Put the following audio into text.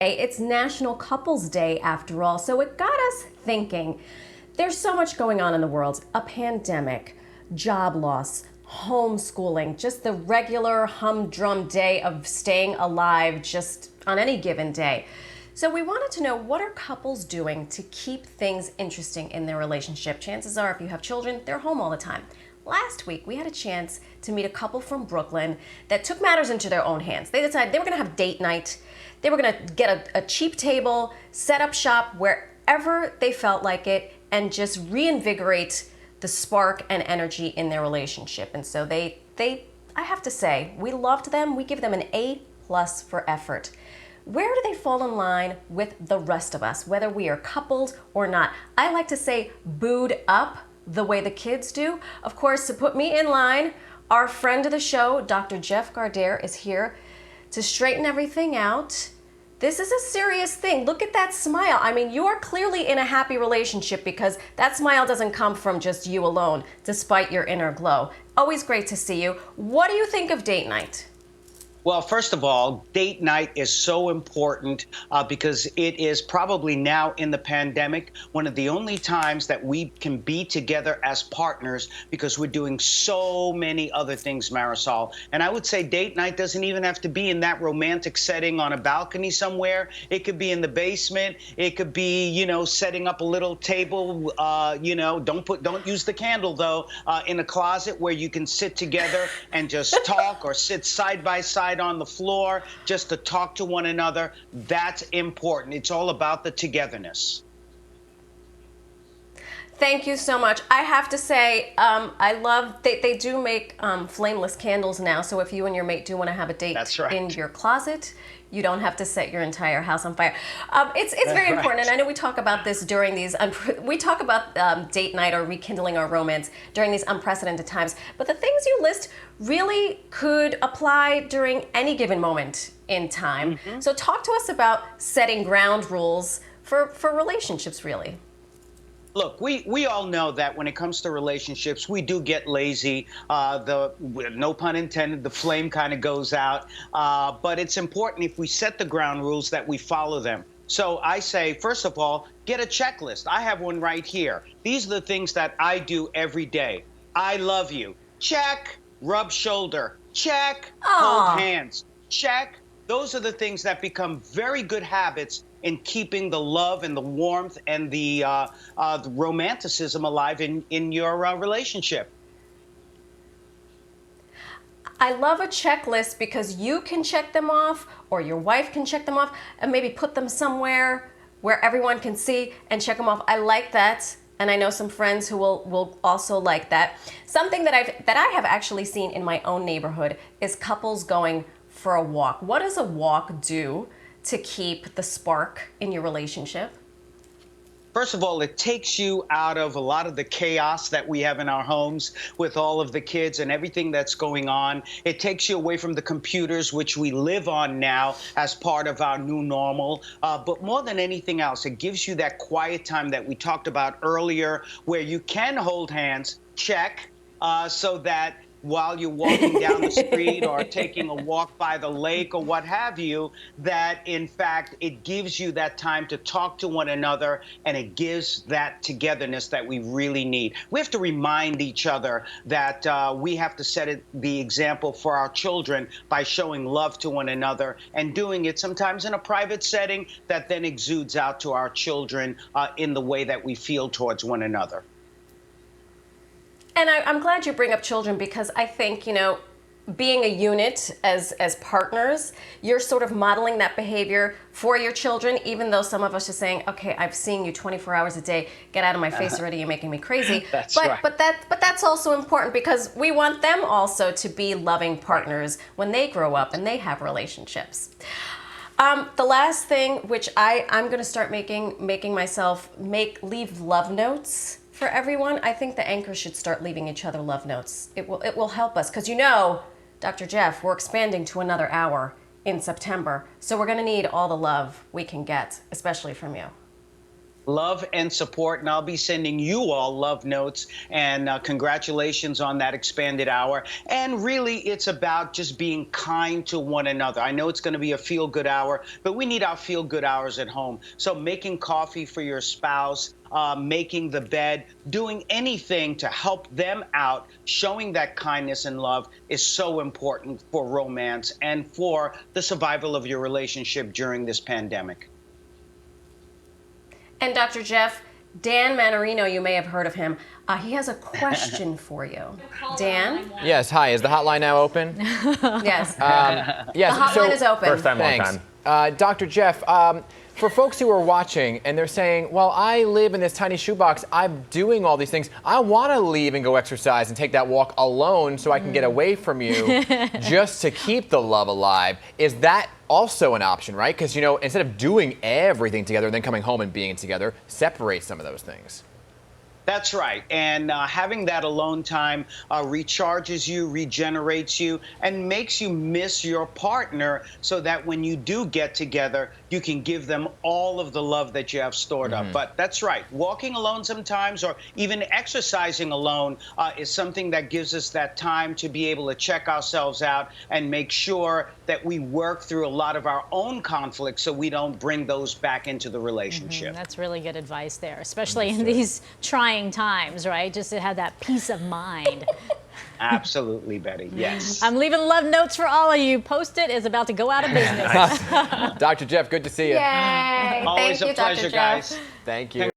It's National Couples Day after all, so it got us thinking. There's so much going on in the world. A pandemic, job loss, homeschooling, just the regular humdrum day of staying alive just on any given day. So we wanted to know, what are couples doing to keep things interesting in their relationship? Chances are, if you have children, they're home all the time. Last week, we had a chance to meet a couple from Brooklyn that took matters into their own hands. They decided they were gonna have date night. They were gonna get a cheap table, set up shop wherever they felt like it, and just reinvigorate the spark and energy in their relationship. And so I have to say, we loved them. We give them an A+ for effort. Where do they fall in line with the rest of us, whether we are couples or not? I like to say booed up the way the kids do. Of course, to put me in line, our friend of the show, Dr. Jeff Gardere, is here to straighten everything out. This is a serious thing. Look at that smile. I mean, you are clearly in a happy relationship, because that smile doesn't come from just you alone, despite your inner glow. Always great to see you. What do you think of date night? Well, first of all, date night is so important because it is probably now in the pandemic one of the only times that we can be together as partners, because we're doing so many other things, Marisol. And I would say date night doesn't even have to be in that romantic setting on a balcony somewhere. It could be in the basement. It could be, setting up a little table, don't use the candle though, in a closet where you can sit together and just talk, or sit side by side on the floor just to talk to one another. That's important. It's all about the togetherness. Thank you so much. I have to say, I love, they do make flameless candles now, so if you and your mate do want to have a date That's right. in your closet, you don't have to set your entire house on fire. It's very important, and I know we talk about this during these, we talk about date night or rekindling our romance during these unprecedented times, but the things you list really could apply during any given moment in time. Mm-hmm. So talk to us about setting ground rules for relationships, really. Look, we all know that when it comes to relationships, we do get lazy. No pun intended, the flame kind of goes out. But it's important, if we set the ground rules, that we follow them. So I say, first of all, get a checklist. I have one right here. These are the things that I do every day. I love you. Check. Rub shoulder. Check. Aww. Hold hands. Check. Those are the things that become very good habits in keeping the love and the warmth and the romanticism alive in your relationship. I love a checklist, because you can check them off, or your wife can check them off, and maybe put them somewhere where everyone can see and check them off. I like that, and I know some friends who will also like that. Something that I have actually seen in my own neighborhood is couples going for a walk. What does a walk do to keep the spark in your relationship? First of all, it takes you out of a lot of the chaos that we have in our homes with all of the kids and everything that's going on. It takes you away from the computers, which we live on now as part of our new normal. But more than anything else, it gives you that quiet time that we talked about earlier, where you can hold hands, check, so that while you're walking down the street or taking a walk by the lake or what have you, that in fact it gives you that time to talk to one another, and it gives that togetherness that we really need. We have to remind each other that we have to set the example for our children by showing love to one another, and doing it sometimes in a private setting that then exudes out to our children in the way that we feel towards one another. And I'm glad you bring up children, because I think, being a unit as partners, you're sort of modeling that behavior for your children, even though some of us are saying, okay, I've seen you 24 hours a day, get out of my face already, you're making me crazy. That's but, right. But that's also important, because we want them also to be loving partners when they grow up and they have relationships. The last thing, which I'm going to start making myself leave love notes for everyone. I think the anchors should start leaving each other love notes. It will help us, because Dr. Jeff, we're expanding to another hour in September, so we're going to need all the love we can get, especially from you. love and support, and I'll be sending you all love notes and congratulations on that expanded hour. And really, it's about just being kind to one another. I know it's going to be a feel-good hour, but we need our feel-good hours at home. So making coffee for your spouse, making the bed, doing anything to help them out, showing that kindness and love is so important for romance and for the survival of your relationship during this pandemic. And Dr. Jeff, Dan Manarino, you may have heard of him. He has a question for you. Dan? Yes, hi. Is the hotline now open? Yes. Yes. The hotline is open. First time, long Thanks. time. Dr. Jeff, for folks who are watching and they're saying, well, I live in this tiny shoebox, I'm doing all these things, I want to leave and go exercise and take that walk alone so I can get away from you just to keep the love alive. Is that also an option, right? Because, you know, instead of doing everything together and then coming home and being together, separate some of those things. That's right. And having that alone time recharges you, regenerates you, and makes you miss your partner so that when you do get together, you can give them all of the love that you have stored up. But that's right. Walking alone sometimes, or even exercising alone, is something that gives us that time to be able to check ourselves out and make sure that we work through a lot of our own conflicts so we don't bring those back into the relationship. That's really good advice there, especially in these trying times, right? Just to have that peace of mind. Absolutely, Betty. Yes. I'm leaving love notes for all of you. Post-it is about to go out of business. Dr. Jeff, good to see you. Yay. Always Thank you, a pleasure, Dr. Jeff. guys. Thank you.